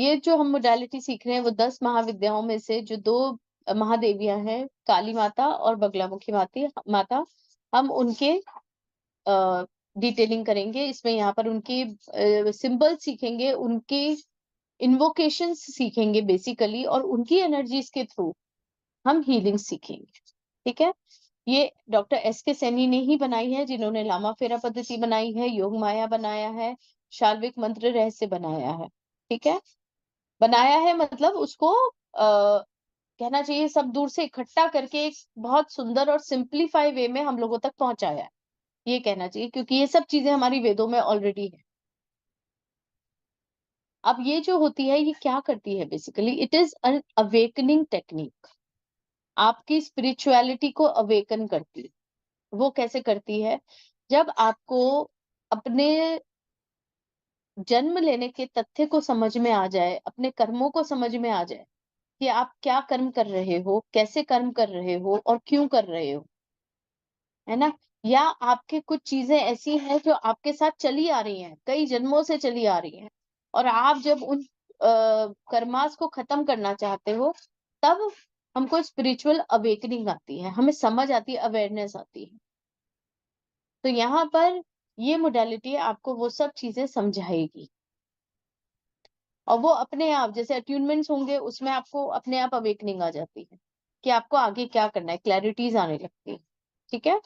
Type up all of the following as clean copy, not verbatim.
ये जो हम मोडालिटी सीख रहे हैं वो 10 महाविद्याओं में से जो 2 महादेवियां हैं, काली माता और बगलामुखी माता, हम उनके डिटेलिंग करेंगे। इसमें यहाँ पर उनकी सिंबल सीखेंगे, उनकी इन्वोकेशंस सीखेंगे बेसिकली, और उनकी एनर्जीज के थ्रू हम हीलिंग सीखेंगे। ठीक है, ये डॉक्टर एस के सैनी ने ही बनाई है, जिन्होंने लामा फेरा पद्धति बनाई है, योग माया बनाया है, शाल्विक मंत्र रहस्य बनाया है। ठीक है, बनाया है मतलब उसको कहना चाहिए सब दूर से इकट्ठा करके एक बहुत सुंदर और सिंप्लीफाई वे में हम लोगों तक पहुंचाया है, ये कहना चाहिए, क्योंकि ये सब चीजें हमारी वेदों में ऑलरेडी है। अब ये जो होती है ये क्या करती है, basically it is an awakening technique. आपकी स्पिरिचुअलिटी को अवेकन करती है। वो कैसे करती है? जब आपको अपने जन्म लेने के तथ्य को समझ में आ जाए, अपने कर्मों को समझ में आ जाए कि आप क्या कर्म कर रहे हो, कैसे कर्म कर रहे हो और क्यों कर रहे हो, है ना। या आपके कुछ चीजें ऐसी हैं जो आपके साथ चली आ रही हैं, कई जन्मों से चली आ रही हैं, और आप जब उन कर्मास को खत्म करना चाहते हो, तब हमको स्पिरिचुअल अवेकनिंग आती है, हमें समझ आती है, अवेयरनेस आती है। तो यहाँ पर ये मोडालिटी आपको वो सब चीजें समझाएगी, और वो अपने आप जैसे अट्यूनमेंट्स होंगे उसमें आपको अपने आप अवेकनिंग आ जाती है कि आपको आगे क्या करना है, क्लैरिटीज आने लगती है। ठीक है,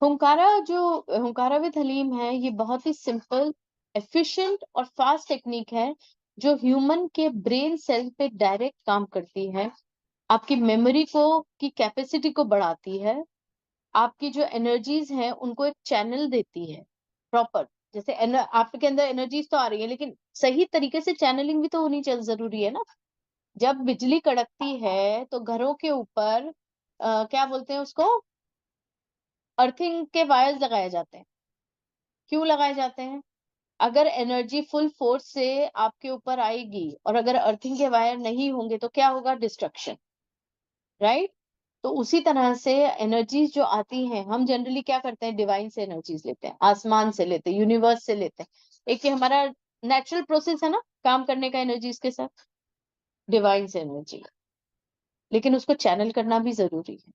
हुंकारा विद हलीम है, ये बहुत ही सिंपल, एफिशिएंट और फास्ट टेक्निक है, जो ह्यूमन के ब्रेन सेल पे डायरेक्ट काम करती है, आपकी मेमोरी को की कैपेसिटी को बढ़ाती है, आपकी जो एनर्जीज हैं उनको एक चैनल देती है प्रॉपर। जैसे आपके अंदर एनर्जीज तो आ रही है, लेकिन सही तरीके से चैनलिंग भी तो होनी चाहिए, जरूरी है ना। जब बिजली कड़कती है तो घरों के ऊपर क्या बोलते हैं उसको, अर्थिंग के वायर्स लगाए जाते हैं। क्यों लगाए जाते हैं? अगर एनर्जी फुल फोर्स से आपके ऊपर आएगी और अगर अर्थिंग के वायर नहीं होंगे तो क्या होगा? Destruction, right. तो उसी तरह से एनर्जीज जो आती हैं, हम जनरली क्या करते हैं, डिवाइन से एनर्जीज लेते हैं, आसमान से लेते हैं, यूनिवर्स से लेते हैं। एक ये हमारा नेचुरल प्रोसेस है ना काम करने का एनर्जीज के साथ, डिवाइन से एनर्जी। लेकिन उसको चैनल करना भी जरूरी है।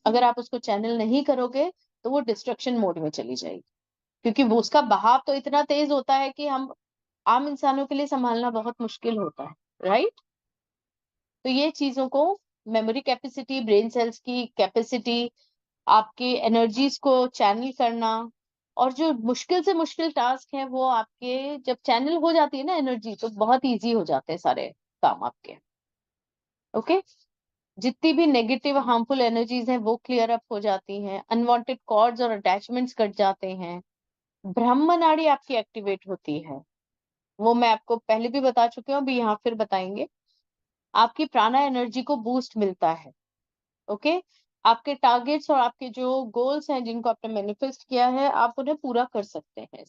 अगर आप उसको चैनल नहीं करोगे तो वो डिस्ट्रक्शन मोड में चली जाएगी, क्योंकि वो उसका बहाव तो इतना तेज होता है कि हम आम इंसानों के लिए संभालना बहुत मुश्किल होता है, राइट। तो ये चीजों को, मेमोरी कैपेसिटी, ब्रेन सेल्स की कैपेसिटी, आपकी एनर्जीज को चैनल करना, और जो मुश्किल से मुश्किल टास्क है वो आपके जब चैनल हो जाती है ना एनर्जी, तो बहुत इजी हो जाते हैं सारे काम आपके। ओके, जितनी भी नेगेटिव हार्मफुल एनर्जीज हैं वो क्लियर अप हो जाती हैं, अनवांटेड कॉर्ड्स और अटैचमेंट्स कट जाते हैं, ब्रह्म नाड़ी आपकी एक्टिवेट होती है। वो मैं आपको पहले भी बता चुकी हूँ, अभी यहाँ फिर बताएंगे। आपकी प्राणा एनर्जी को बूस्ट मिलता है। ओके, आपके टारगेट्स और आपके जो गोल्स हैं जिनको आपने मैनिफेस्ट किया है, आप उन्हें पूरा कर सकते हैं।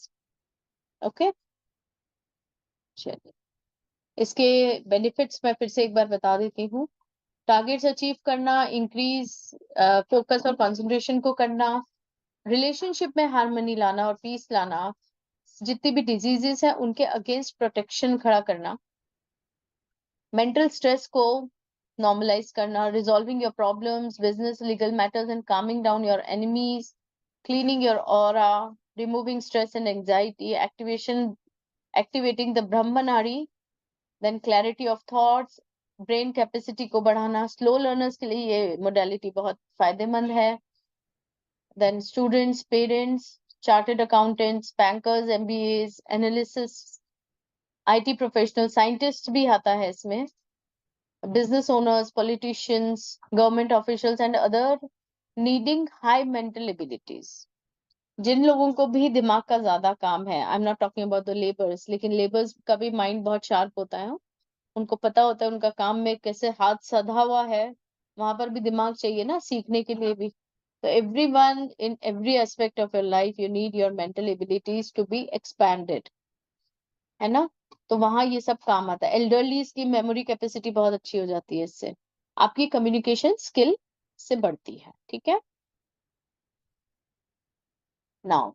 ओके, चलिए, इसके बेनिफिट्स मैं फिर से एक बार बता देती हूँ। टारगेट्स अचीव करना, इंक्रीज फोकस और कंसंट्रेशन को करना, रिलेशनशिप में हार्मनी लाना और पीस लाना, जितनी भी डिजीजेस हैं उनके अगेंस्ट प्रोटेक्शन खड़ा करना, मेंटल स्ट्रेस को नॉर्मलाइज करना, resolving your problems, business, legal matters and calming down your enemies, cleaning your aura, removing stress and anxiety, activating the Brahma nadi, then clarity of thoughts, brain capacity को बढ़ाना। Slow learners के लिए ये modality बहुत फायदेमंद है। Then students, parents, chartered accountants, bankers, MBAs, analysis, IT professional, scientist भी आता है इसमें, business owners, politicians, government officials and other needing high mental abilities। जिन लोगों को भी दिमाग का ज्यादा काम है, I am not talking about the labours, लेकिन लेबर्स का भी माइंड बहुत शार्प होता है, उनको पता होता है उनका काम में कैसे हाथ सधा हुआ है, वहां पर भी दिमाग चाहिए ना सीखने के लिए भी। तो everyone in every aspect of your life you need your mental abilities to be expanded, है ना। तो वहां ये सब काम आता है। एल्डरलीज की मेमोरी कैपेसिटी बहुत अच्छी हो जाती है इससे, आपकी कम्युनिकेशन स्किल से बढ़ती है। ठीक है, नाउ